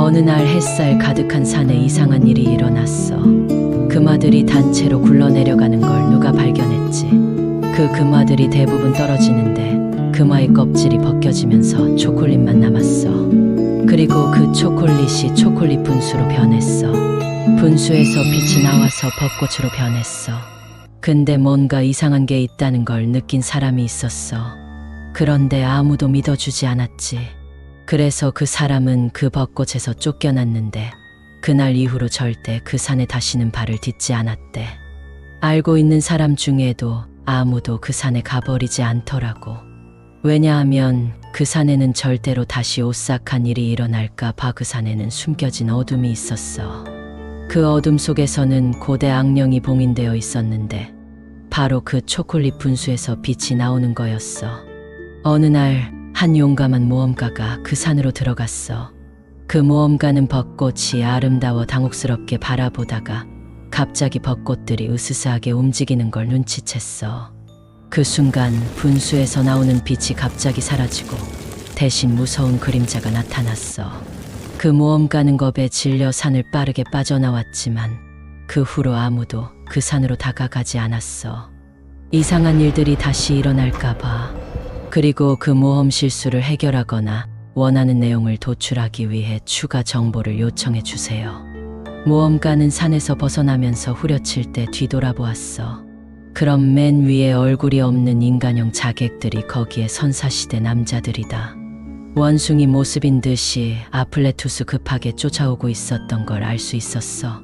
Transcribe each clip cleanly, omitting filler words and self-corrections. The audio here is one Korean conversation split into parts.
어느 날 햇살 가득한 산에 이상한 일이 일어났어. 금화들이 단체로 굴러내려가는 걸 누가 발견했지. 그 금화들이 대부분 떨어지는데 금화의 껍질이 벗겨지면서 초콜릿만 남았어. 그리고 그 초콜릿이 초콜릿 분수로 변했어. 분수에서 빛이 나와서 벚꽃으로 변했어. 근데 뭔가 이상한 게 있다는 걸 느낀 사람이 있었어. 그런데 아무도 믿어주지 않았지. 그래서 그 사람은 그 벚꽃에서 쫓겨났는데 그날 이후로 절대 그 산에 다시는 발을 딛지 않았대. 알고 있는 사람 중에도 아무도 그 산에 가버리지 않더라고. 왜냐하면 그 산에는 절대로 다시 오싹한 일이 일어날까 봐 그 산에는 숨겨진 어둠이 있었어. 그 어둠 속에서는 고대 악령이 봉인되어 있었는데 바로 그 초콜릿 분수에서 빛이 나오는 거였어. 어느 날 한 용감한 모험가가 그 산으로 들어갔어. 그 모험가는 벚꽃이 아름다워 당혹스럽게 바라보다가 갑자기 벚꽃들이 으스스하게 움직이는 걸 눈치챘어. 그 순간 분수에서 나오는 빛이 갑자기 사라지고 대신 무서운 그림자가 나타났어. 그 모험가는 겁에 질려 산을 빠르게 빠져나왔지만 그 후로 아무도 그 산으로 다가가지 않았어. 이상한 일들이 다시 일어날까 봐. 그리고 그 모험 실수를 해결하거나 원하는 내용을 도출하기 위해 추가 정보를 요청해 주세요. 모험가는 산에서 벗어나면서 후려칠 때 뒤돌아보았어. 그럼 맨 위에 얼굴이 없는 인간형 자객들이 거기에 선사시대 남자들이다. 원숭이 모습인 듯이 아플레투스 급하게 쫓아오고 있었던 걸 알 수 있었어.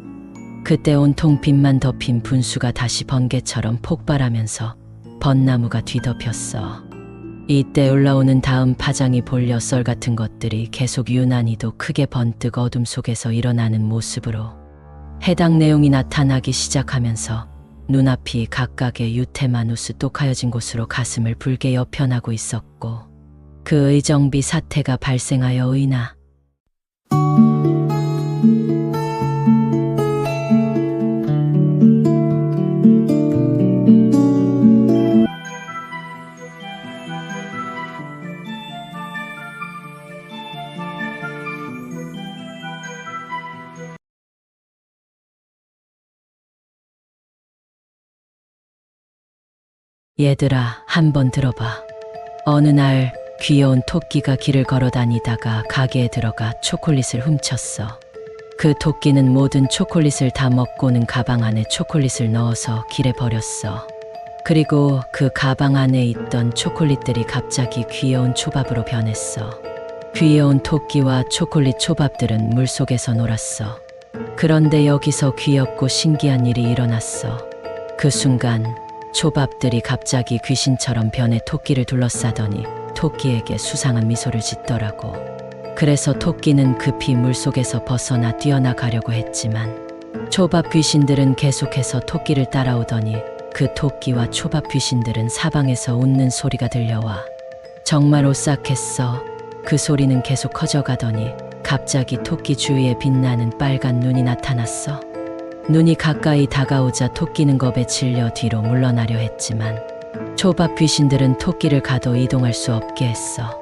그때 온통 빛만 덮인 분수가 다시 번개처럼 폭발하면서 벚나무가 뒤덮였어. 이때 올라오는 다음 파장이 볼려 썰 같은 것들이 계속 유난히도 크게 번뜩 어둠 속에서 일어나는 모습으로 해당 내용이 나타나기 시작하면서 눈앞이 각각의 유테마누스 똑하여진 곳으로 가슴을 불게 여편하고 있었고 그 의정비 사태가 발생하여 의나 얘들아, 한번 들어봐. 어느 날 귀여운 토끼가 길을 걸어 다니다가 가게에 들어가 초콜릿을 훔쳤어. 그 토끼는 모든 초콜릿을 다 먹고는 가방 안에 초콜릿을 넣어서 길에 버렸어. 그리고 그 가방 안에 있던 초콜릿들이 갑자기 귀여운 초밥으로 변했어. 귀여운 토끼와 초콜릿 초밥들은 물속에서 놀았어. 그런데 여기서 귀엽고 신기한 일이 일어났어. 그 순간 초밥들이 갑자기 귀신처럼 변해 토끼를 둘러싸더니 토끼에게 수상한 미소를 짓더라고. 그래서 토끼는 급히 물속에서 벗어나 뛰어나가려고 했지만 초밥 귀신들은 계속해서 토끼를 따라오더니 그 토끼와 초밥 귀신들은 사방에서 웃는 소리가 들려와. 정말 오싹했어. 그 소리는 계속 커져가더니 갑자기 토끼 주위에 빛나는 빨간 눈이 나타났어. 눈이 가까이 다가오자 토끼는 겁에 질려 뒤로 물러나려 했지만 초밥 귀신들은 토끼를 가도 이동할 수 없게 했어.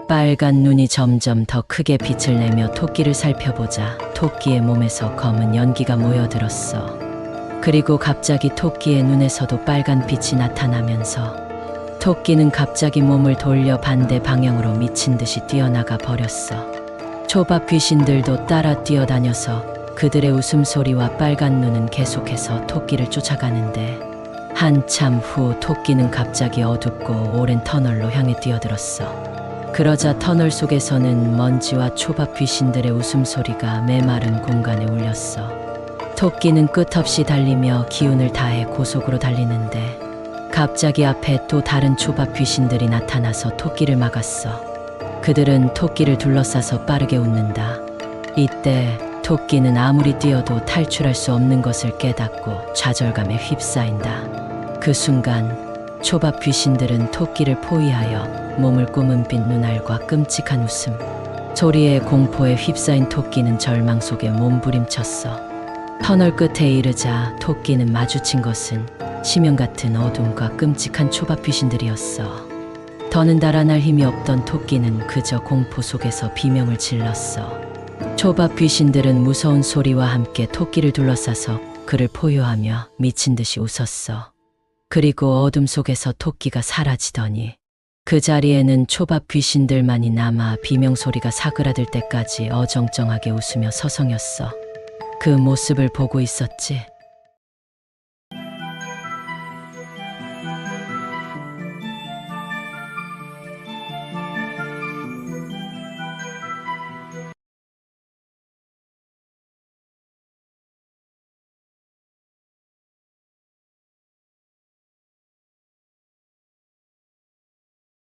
빨간 눈이 점점 더 크게 빛을 내며 토끼를 살펴보자 토끼의 몸에서 검은 연기가 모여들었어. 그리고 갑자기 토끼의 눈에서도 빨간 빛이 나타나면서 토끼는 갑자기 몸을 돌려 반대 방향으로 미친 듯이 뛰어나가 버렸어. 초밥 귀신들도 따라 뛰어다녀서 그들의 웃음소리와 빨간 눈은 계속해서 토끼를 쫓아가는데 한참 후 토끼는 갑자기 어둡고 오랜 터널로 향해 뛰어들었어. 그러자 터널 속에서는 먼지와 초밥 귀신들의 웃음소리가 메마른 공간에 울렸어. 토끼는 끝없이 달리며 기운을 다해 고속으로 달리는데 갑자기 앞에 또 다른 초밥 귀신들이 나타나서 토끼를 막았어. 그들은 토끼를 둘러싸서 빠르게 웃는다. 이때 토끼는 아무리 뛰어도 탈출할 수 없는 것을 깨닫고 좌절감에 휩싸인다. 그 순간 초밥 귀신들은 토끼를 포위하여 몸을 꾸민 빛 눈알과 끔찍한 웃음, 소리에 공포에 휩싸인 토끼는 절망 속에 몸부림쳤어. 터널 끝에 이르자 토끼는 마주친 것은 심연 같은 어둠과 끔찍한 초밥 귀신들이었어. 더는 달아날 힘이 없던 토끼는 그저 공포 속에서 비명을 질렀어. 초밥 귀신들은 무서운 소리와 함께 토끼를 둘러싸서 그를 포효하며 미친 듯이 웃었어. 그리고 어둠 속에서 토끼가 사라지더니 그 자리에는 초밥 귀신들만이 남아 비명소리가 사그라들 때까지 어정쩡하게 웃으며 서성였어. 그 모습을 보고 있었지.